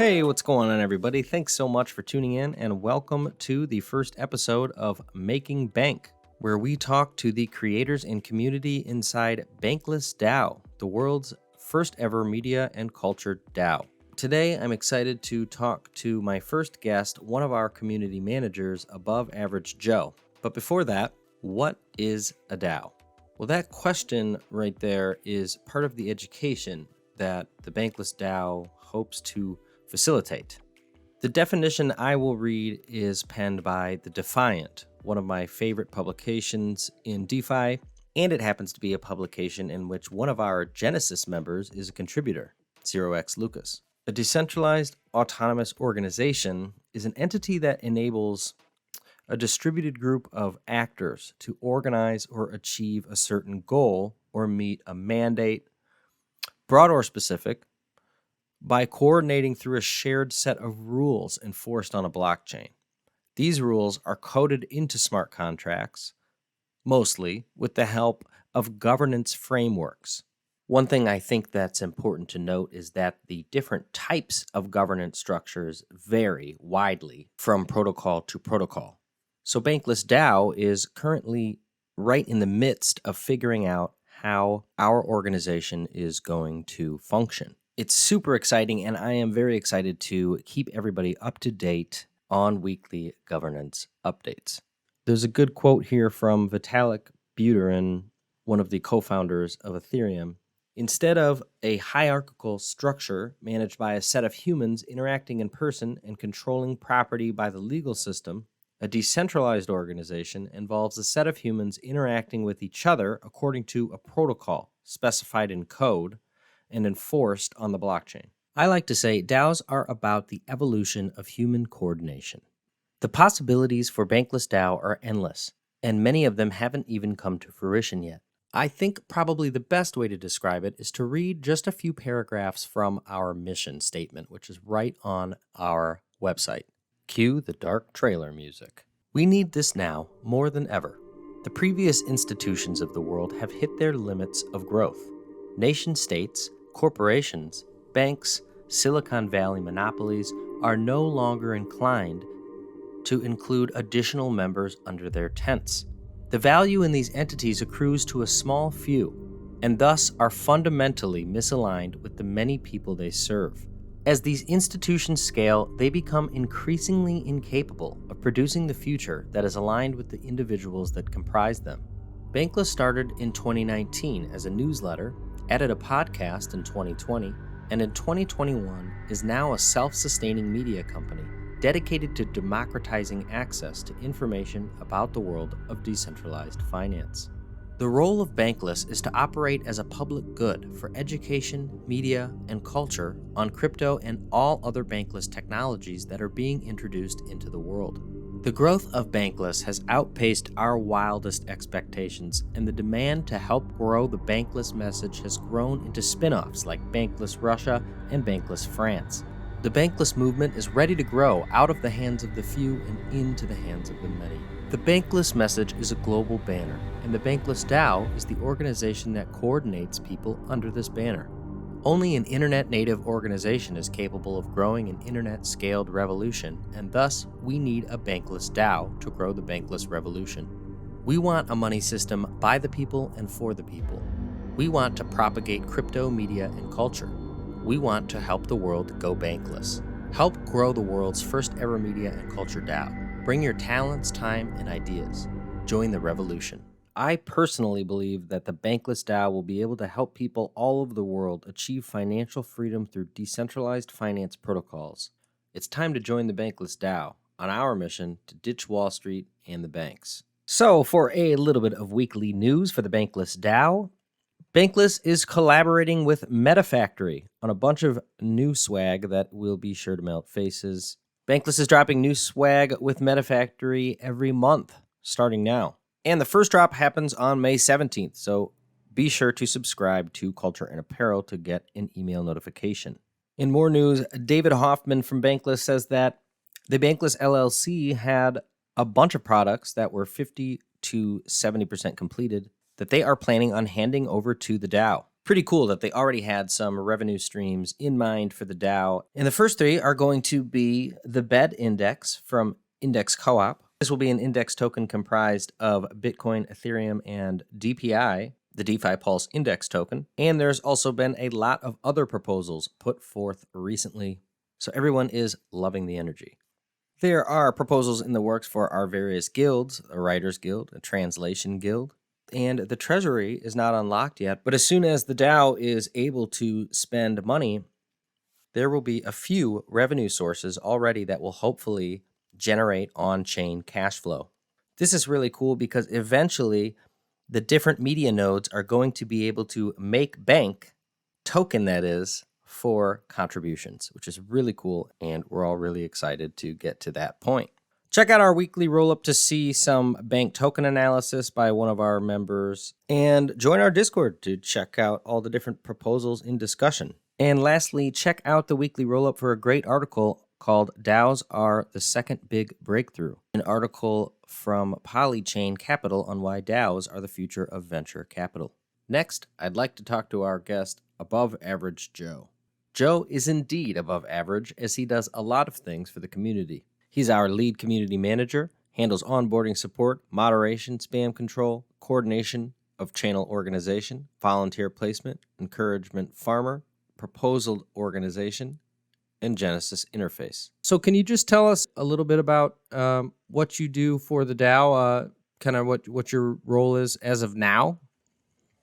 Hey, what's going on, everybody? Thanks so much for tuning in, and welcome to the first episode of Making Bank, where we talk to the creators and community inside Bankless DAO, the world's first ever media and culture DAO. Today, I'm excited to talk to my first guest, one of our community managers, Above Average Joe. But before that, what is a DAO? Well, that question right there is part of the education that the Bankless DAO hopes to facilitate. The definition I will read is penned by The Defiant, one of my favorite publications in DeFi, and it happens to be a publication in which one of our Genesis members is a contributor, 0x Lucas. A decentralized autonomous organization is an entity that enables a distributed group of actors to organize or achieve a certain goal or meet a mandate, broad or specific, by coordinating through a shared set of rules enforced on a blockchain. These rules are coded into smart contracts, mostly with the help of governance frameworks. One thing I think that's important to note is that the different types of governance structures vary widely from protocol to protocol. So Bankless DAO is currently right in the midst of figuring out how our organization is going to function. It's super exciting, and I am very excited to keep everybody up to date on weekly governance updates. There's a good quote here from Vitalik Buterin, one of the co-founders of Ethereum. Instead of a hierarchical structure managed by a set of humans interacting in person and controlling property by the legal system, a decentralized organization involves a set of humans interacting with each other according to a protocol specified in code and enforced on the blockchain. I like to say DAOs are about the evolution of human coordination. The possibilities for Bankless DAO are endless, and many of them haven't even come to fruition yet. I think probably the best way to describe it is to read just a few paragraphs from our mission statement, which is right on our website. Cue the dark trailer music. We need this now more than ever. The previous institutions of the world have hit their limits of growth. Nation-states, corporations, banks, Silicon Valley monopolies are no longer inclined to include additional members under their tents. The value in these entities accrues to a small few, and thus are fundamentally misaligned with the many people they serve. As these institutions scale, they become increasingly incapable of producing the future that is aligned with the individuals that comprise them. Bankless started in 2019 as a newsletter, added a podcast in 2020, and in 2021 is now a self-sustaining media company dedicated to democratizing access to information about the world of decentralized finance. The role of Bankless is to operate as a public good for education, media, and culture on crypto and all other bankless technologies that are being introduced into the world. The growth of Bankless has outpaced our wildest expectations, and the demand to help grow the Bankless message has grown into spin-offs like Bankless Russia and Bankless France. The Bankless movement is ready to grow out of the hands of the few and into the hands of the many. The Bankless message is a global banner, and the Bankless DAO is the organization that coordinates people under this banner. Only an internet-native organization is capable of growing an internet-scaled revolution, and thus we need a Bankless DAO to grow the Bankless revolution. We want a money system by the people and for the people. We want to propagate crypto, media, and culture. We want to help the world go bankless. Help grow the world's first ever media and culture DAO. Bring your talents, time, and ideas. Join the revolution. I personally believe that the Bankless DAO will be able to help people all over the world achieve financial freedom through decentralized finance protocols. It's time to join the Bankless DAO on our mission to ditch Wall Street and the banks. So, for a little bit of weekly news for the Bankless DAO, Bankless is collaborating with MetaFactory on a bunch of new swag that will be sure to melt faces. Bankless is dropping new swag with MetaFactory every month, starting now. And the first drop happens on May 17th, so be sure to subscribe to Culture and Apparel to get an email notification. In more news, David Hoffman from Bankless says that the Bankless LLC had a bunch of products that were 50 to 70% completed that they are planning on handing over to the DAO. Pretty cool that they already had some revenue streams in mind for the DAO. And the first three are going to be the BED index from Index Co-op. This will be an index token comprised of Bitcoin, Ethereum, and DPI, the DeFi Pulse index token. And there's also been a lot of other proposals put forth recently. So everyone is loving the energy. There are proposals in the works for our various guilds, a Writers Guild, a Translation Guild, and the treasury is not unlocked yet. But as soon as the DAO is able to spend money, there will be a few revenue sources already that will hopefully generate on-chain cash flow. This is really cool because eventually the different media nodes are going to be able to make bank, token that is, for contributions, which is really cool, and we're all really excited to get to that point. Check out our weekly roll-up to see some bank token analysis by one of our members, and join our Discord to check out all the different proposals in discussion. And lastly, check out the weekly roll-up for a great article called DAOs Are the Second Big Breakthrough, an article from Polychain Capital on why DAOs are the future of venture capital. Next, I'd like to talk to our guest, Above Average Joe. Joe is indeed above average as he does a lot of things for the community. He's our lead community manager, handles onboarding support, moderation, spam control, coordination of channel organization, volunteer placement, encouragement farmer, proposal organization, and Genesis interface. So can you just tell us a little bit about what you do for the DAO, kind of what your role is as of now?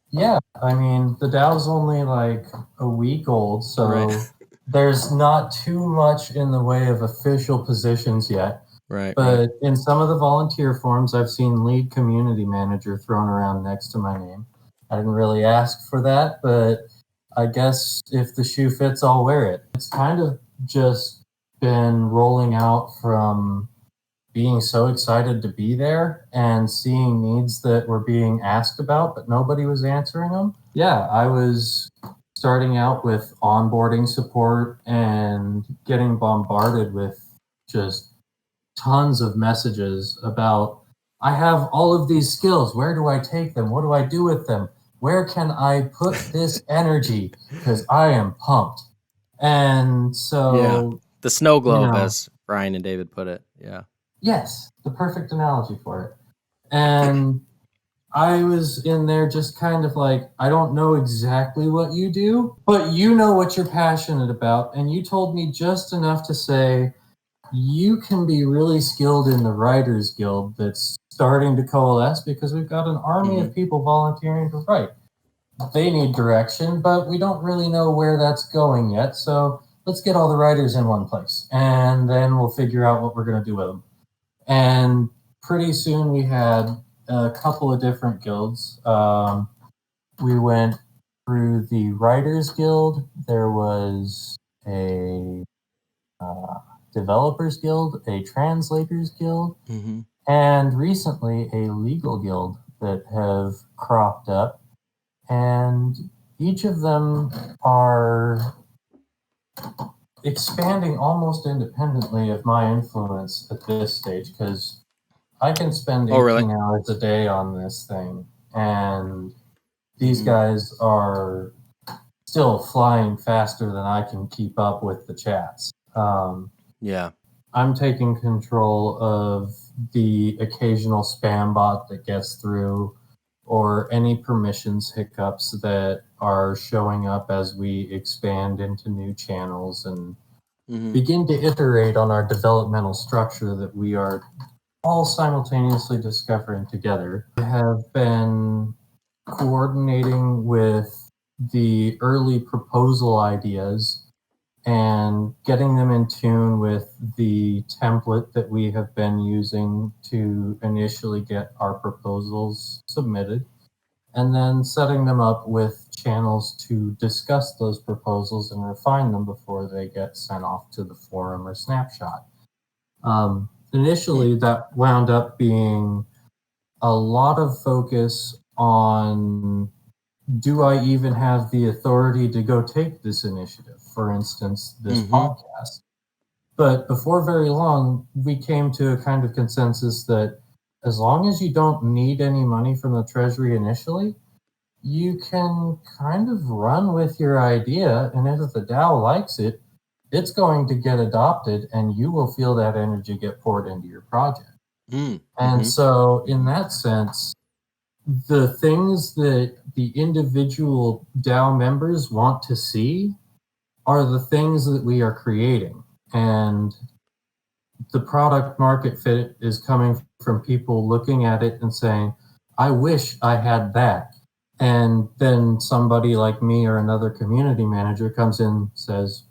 Yeah, I mean, the DAO's only like a week old, so Right. there's not too much in the way of official positions yet. Right. But in some of the volunteer forms, I've seen lead community manager thrown around next to my name. I didn't really ask for that, but I guess if the shoe fits, I'll wear it. It's kind of just been rolling out from being so excited to be there and seeing needs that were being asked about, but nobody was answering them. Yeah, I was starting out with onboarding support and getting bombarded with just tons of messages about, I have all of these skills. Where do I take them? What do I do with them? Where can I put this energy? Because I am pumped. And so, the snow globe, as Brian and David put it. Yeah. Yes, the perfect analogy for it. And I was in there just kind of like, I don't know exactly what you do, but you know what you're passionate about. And you told me just enough to say, you can be really skilled in the Writers Guild that's starting to coalesce because we've got an army of people volunteering to write. They need direction, but we don't really know where that's going yet. So let's get all the writers in one place and then we'll figure out what we're going to do with them. And pretty soon we had a couple of different guilds. We went through the Writers Guild. There was a Developers Guild, a Translators Guild, and recently a Legal Guild that have cropped up. And each of them are expanding almost independently of my influence at this stage, because I can spend 18 hours a day on this thing, and these guys are still flying faster than I can keep up with the chats. I'm taking control of the occasional spam bot that gets through, or any permissions hiccups that are showing up as we expand into new channels and begin to iterate on our developmental structure that we are all simultaneously discovering together. I have been coordinating with the early proposal ideas and getting them in tune with the template that we have been using to initially get our proposals submitted, and then setting them up with channels to discuss those proposals and refine them before they get sent off to the forum or snapshot. Initially, that wound up being a lot of focus on, do I even have the authority to go take this initiative? For instance, this podcast. But before very long, we came to a kind of consensus that as long as you don't need any money from the Treasury initially, you can kind of run with your idea, and if the DAO likes it, it's going to get adopted, and you will feel that energy get poured into your project. And so, in that sense, the things that the individual DAO members want to see are the things that we are creating. And the product market fit is coming from people looking at it and saying, I wish I had that. And then somebody like me or another community manager comes in and says,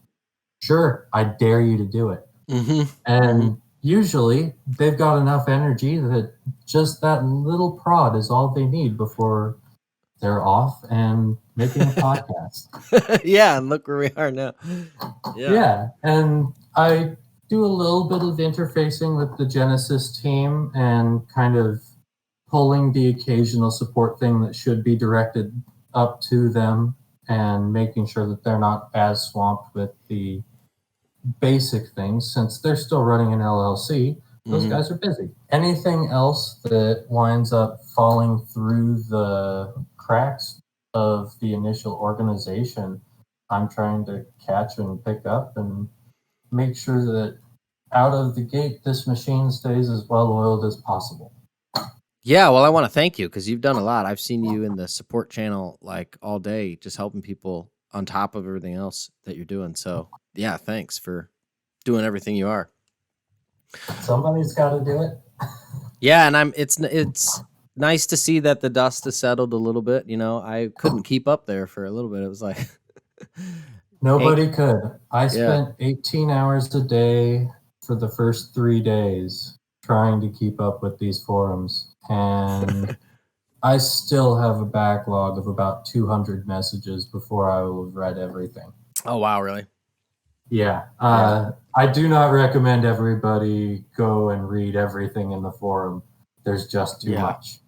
sure, I dare you to do it. And usually they've got enough energy that just that little prod is all they need before they're off and making a podcast. Yeah, and look where we are now. Yeah, and I do a little bit of interfacing with the Genesis team and kind of pulling the occasional support thing that should be directed up to them and making sure that they're not as swamped with the basic things since they're still running an LLC. Those guys are busy. Anything else that winds up falling through the cracks of the initial organization, I'm trying to catch and pick up and make sure that out of the gate, this machine stays as well oiled as possible. Yeah, well, I want to thank you because you've done a lot. I've seen you in the support channel like all day, just helping people on top of everything else that you're doing. So yeah, thanks for doing everything you are. Somebody's got to do it. Yeah, and it's nice to see that the dust has settled a little bit. You know, I couldn't keep up there for a little bit. It was like nobody could. I spent 18 hours a day for the first 3 days trying to keep up with these forums, and I still have a backlog of about 200 messages before I will have read everything. Oh wow, really? Yeah. I do not recommend everybody go and read everything in the forum. There's just too much.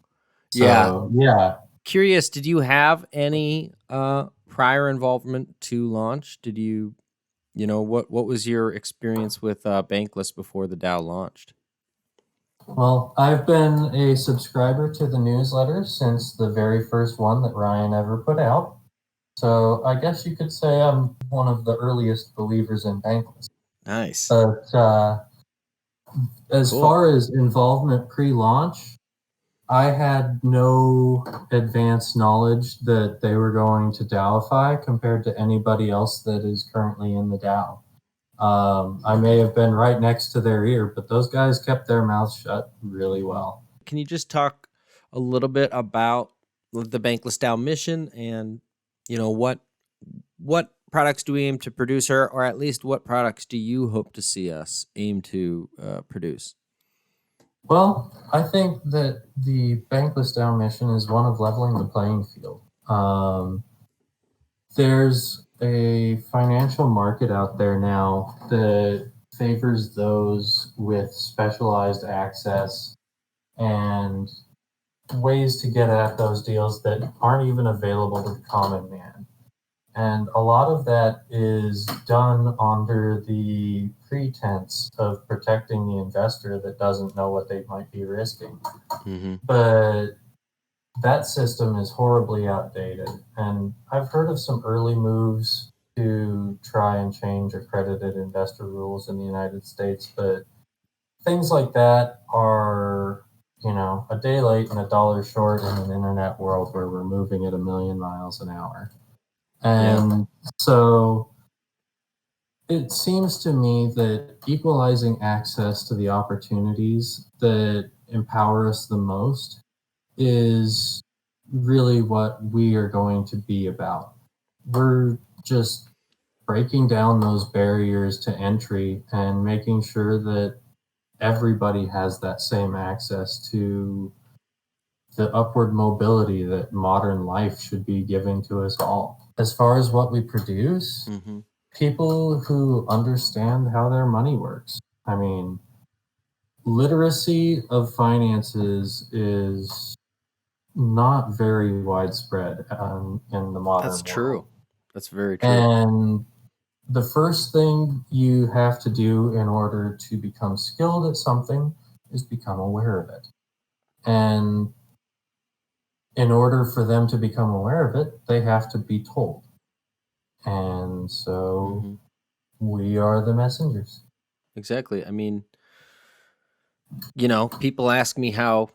So, yeah. Curious, did you have any prior involvement to launch? Did you know, what was your experience with Bankless before the DAO launched? Well, I've been a subscriber to the newsletter since the very first one that Ryan ever put out. So I guess you could say I'm one of the earliest believers in Bankless. Nice. But as far as involvement pre-launch, I had no advanced knowledge that they were going to DAOify compared to anybody else that is currently in the DAO. I may have been right next to their ear, but those guys kept their mouths shut really well. Can you just talk a little bit about the Bankless DAO mission and, you know, what products do we aim to produce, or at least what products do you hope to see us aim to produce? Well, I think that the Bankless DAO mission is one of leveling the playing field. There's a financial market out there now that favors those with specialized access and ways to get at those deals that aren't even available to the common man. And a lot of that is done under the pretense of protecting the investor that doesn't know what they might be risking. But that system is horribly outdated. And I've heard of some early moves to try and change accredited investor rules in the United States, but things like that are, you know, a day late and a dollar short in an internet world where we're moving at 1,000,000 miles an hour. And so it seems to me that equalizing access to the opportunities that empower us the most is really what we are going to be about. We're just breaking down those barriers to entry and making sure that everybody has that same access to the upward mobility that modern life should be giving to us all. As far as what we produce, people who understand how their money works. I mean, literacy of finances is not very widespread in the modern world. That's true. That's very true. And the first thing you have to do in order to become skilled at something is become aware of it. And in order for them to become aware of it, they have to be told. And so we are the messengers. Exactly. I mean, people ask me how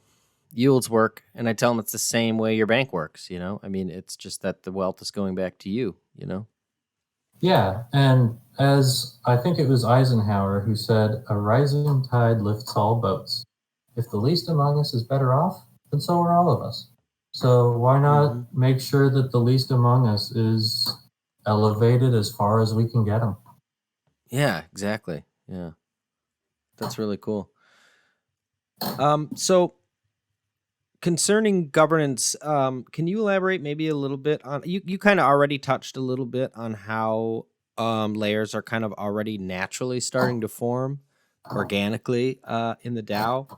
yields work, and I tell them it's the same way your bank works. I mean, it's just that the wealth is going back to you. Yeah, and as I think it was Eisenhower who said, a rising tide lifts all boats. If the least among us is better off, then so are all of us. So why not make sure that the least among us is elevated as far as we can get them? Yeah, exactly. Yeah, that's really cool. So concerning governance, can you elaborate maybe a little bit on, you kind of already touched a little bit on how layers are kind of already naturally starting to form organically in the DAO.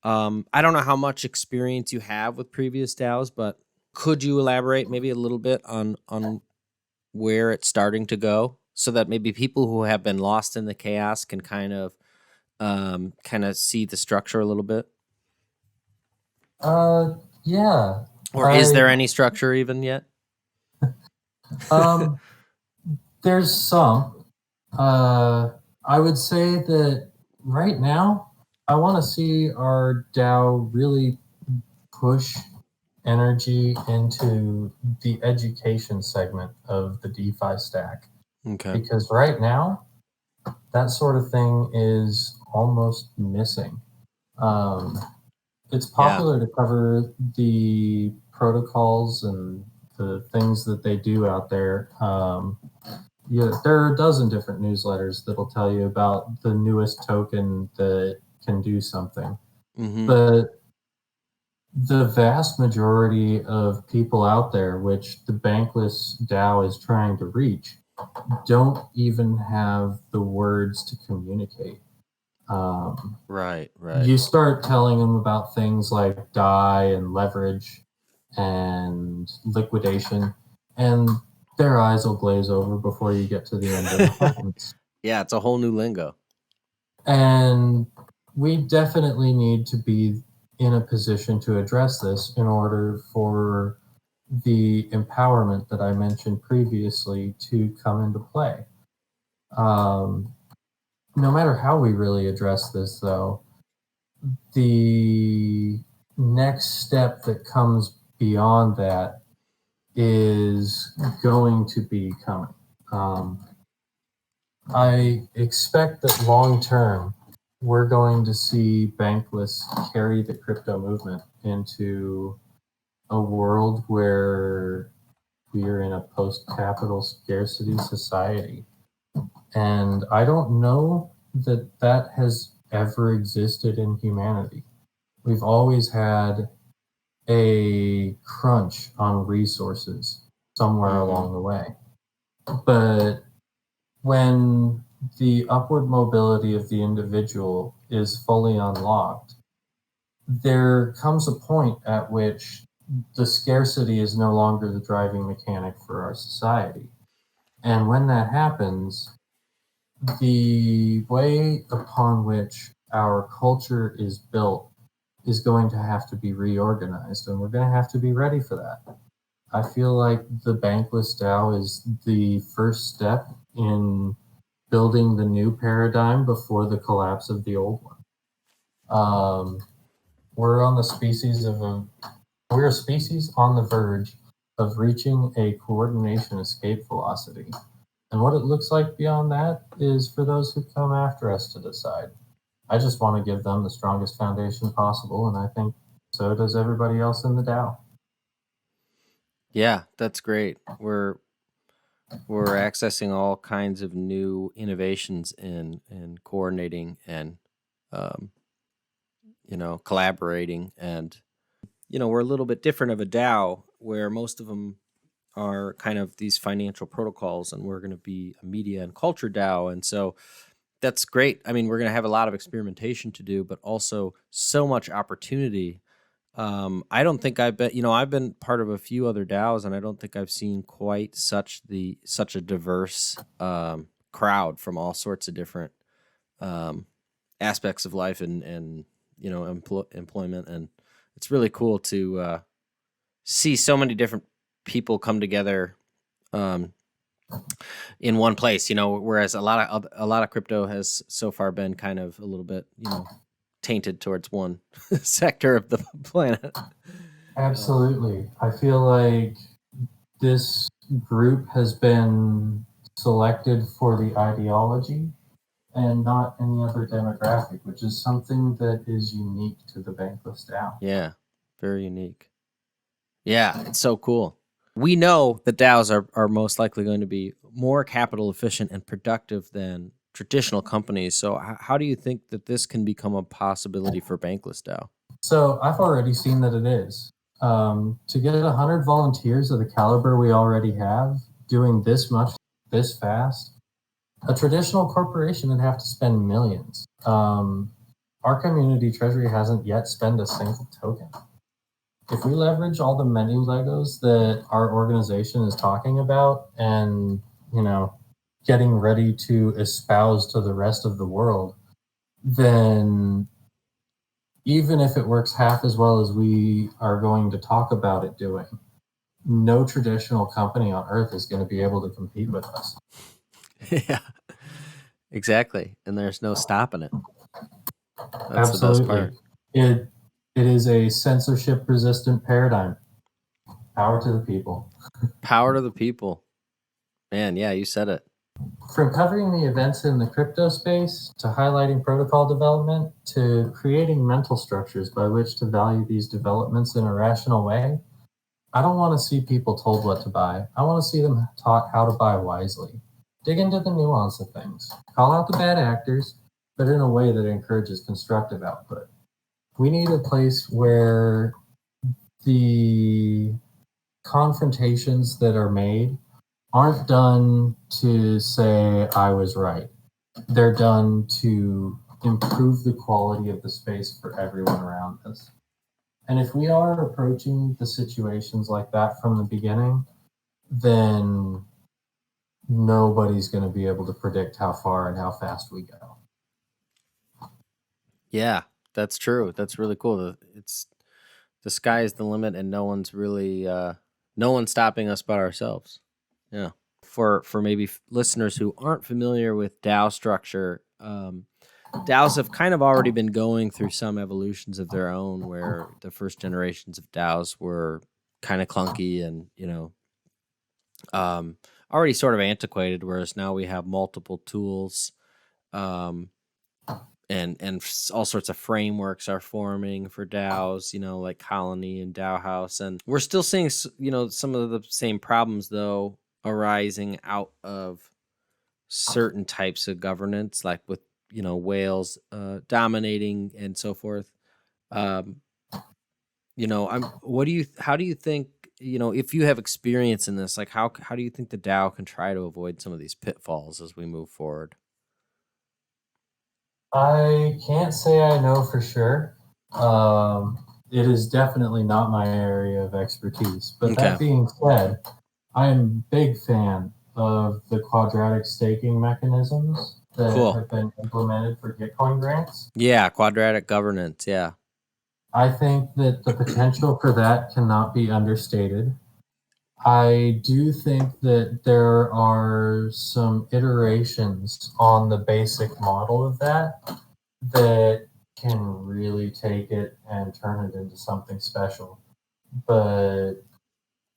I don't know how much experience you have with previous DAOs, but could you elaborate maybe a little bit on where it's starting to go, so that maybe people who have been lost in the chaos can kind of see the structure a little bit? Yeah. Or is there any structure even yet? There's some. I would say that right now, I want to see our DAO really push energy into the education segment of the DeFi stack. Okay. Because right now, that sort of thing is almost missing. It's popular to cover the protocols and the things that they do out there. There are a dozen different newsletters that'll tell you about the newest token that can do something. But the vast majority of people out there, which the Bankless DAO is trying to reach, don't even have the words to communicate. Right. You start telling them about things like DAI and leverage and liquidation, and their eyes will glaze over before you get to the end of the sentence. Yeah, it's a whole new lingo. And we definitely need to be in a position to address this in order for the empowerment that I mentioned previously to come into play. No matter how we really address this, though, the next step that comes beyond that is going to be coming. I expect that long term, we're going to see Bankless carry the crypto movement into a world where we are in a post-capital scarcity society. And I don't know that that has ever existed in humanity. We've always had a crunch on resources somewhere along the way. But when the upward mobility of the individual is fully unlocked, there comes a point at which the scarcity is no longer the driving mechanic for our society. And when that happens, the way upon which our culture is built is going to have to be reorganized, and we're going to have to be ready for that. I feel like the Bankless DAO is the first step in building the new paradigm before the collapse of the old one. We're on the species of we're a species on the verge of reaching a coordination escape velocity. And what it looks like beyond that is for those who come after us to decide. I just want to give them the strongest foundation possible, and I think so does everybody else in the DAO. Yeah, that's great. We're accessing all kinds of new innovations in coordinating and collaborating, and we're a little bit different of a DAO, where most of them are kind of these financial protocols, and we're going to be a media and culture DAO. And so that's great. I mean, we're going to have a lot of experimentation to do, but also so much opportunity. I don't think I've been part of a few other DAOs, and I don't think I've seen quite such a diverse crowd from all sorts of different aspects of life and employment. And it's really cool to see so many different people come together in one place, whereas a lot of crypto has so far been kind of a little bit, tainted towards one sector of the planet. Absolutely. I feel like this group has been selected for the ideology and not any other demographic, which is something that is unique to the Bankless DAO. Yeah, very unique. Yeah, it's so cool. We know that DAOs are most likely going to be more capital efficient and productive than traditional companies. So how do you think that this can become a possibility for Bankless DAO? So I've already seen that it is. To get 100 volunteers of the caliber we already have doing this much, this fast, a traditional corporation would have to spend millions. Our community treasury hasn't yet spent a single token. If we leverage all the menu Legos that our organization is talking about and, getting ready to espouse to the rest of the world, then even if it works half as well as we are going to talk about it doing, no traditional company on earth is going to be able to compete with us. Yeah, exactly. And there's no stopping it. That's Absolutely. the best part. It is a censorship resistant paradigm. Power to the people. Power to the people. Man, yeah, you said it. From covering the events in the crypto space, to highlighting protocol development, to creating mental structures by which to value these developments in a rational way, I don't want to see people told what to buy. I want to see them taught how to buy wisely. Dig into the nuance of things. Call out the bad actors, but in a way that encourages constructive output. We need a place where the confrontations that are made aren't done to say I was right. They're done to improve the quality of the space for everyone around us. And if we are approaching the situations like that from the beginning, then nobody's going to be able to predict how far and how fast we go. Yeah, that's true. That's really cool. It's the sky is the limit, and no one's really no one's stopping us but ourselves. Yeah. For maybe listeners who aren't familiar with DAO structure, DAOs have kind of already been going through some evolutions of their own, where the first generations of DAOs were kind of clunky and already sort of antiquated, whereas now we have multiple tools. And all sorts of frameworks are forming for DAOs, like Colony and DAO House. And we're still seeing, some of the same problems, though, arising out of certain types of governance, like with, whales dominating and so forth. How do you think, if you have experience in this, like how do you think the DAO can try to avoid some of these pitfalls as we move forward? I can't say I know for sure. It is definitely not my area of expertise. But that being said, I am a big fan of the quadratic staking mechanisms that have been implemented for Gitcoin grants. Yeah, quadratic governance, yeah. I think that the potential for that cannot be understated. I do think that there are some iterations on the basic model of that can really take it and turn it into something special. But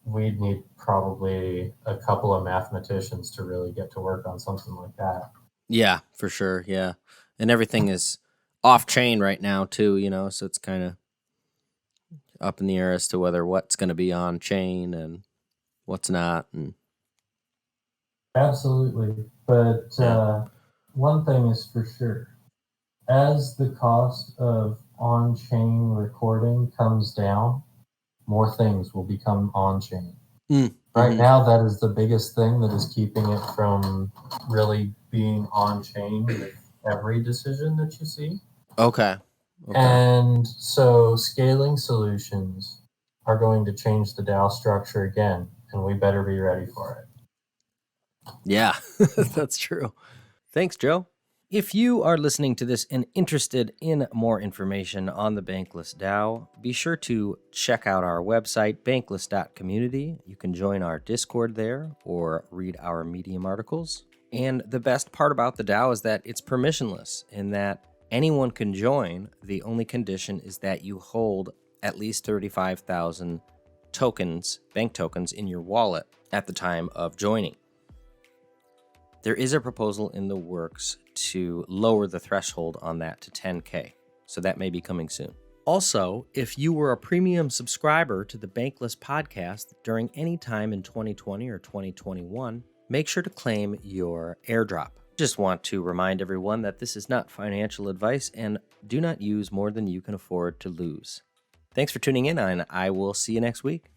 we'd need probably a couple of mathematicians to really get to work on something like that. Yeah, for sure. Yeah. And everything is off chain right now too, so it's kind of up in the air as to whether what's going to be on chain and what's not. And absolutely. But one thing is for sure, as the cost of on-chain recording comes down, more things will become on-chain. Right now, that is the biggest thing that is keeping it from really being on-chain with every decision that you see. Okay. And so scaling solutions are going to change the DAO structure again, and we better be ready for it. Yeah, that's true. Thanks, Joe. If you are listening to this and interested in more information on the Bankless DAO, be sure to check out our website, bankless.community. You can join our Discord there or read our Medium articles. And the best part about the DAO is that it's permissionless in that anyone can join. The only condition is that you hold at least 35,000 tokens, bank tokens, in your wallet at the time of joining. There is a proposal in the works to lower the threshold on that to 10K, so that may be coming soon. Also, if you were a premium subscriber to the Bankless podcast during any time in 2020 or 2021, make sure to claim your airdrop. Just want to remind everyone that this is not financial advice and do not use more than you can afford to lose. Thanks for tuning in, and I will see you next week.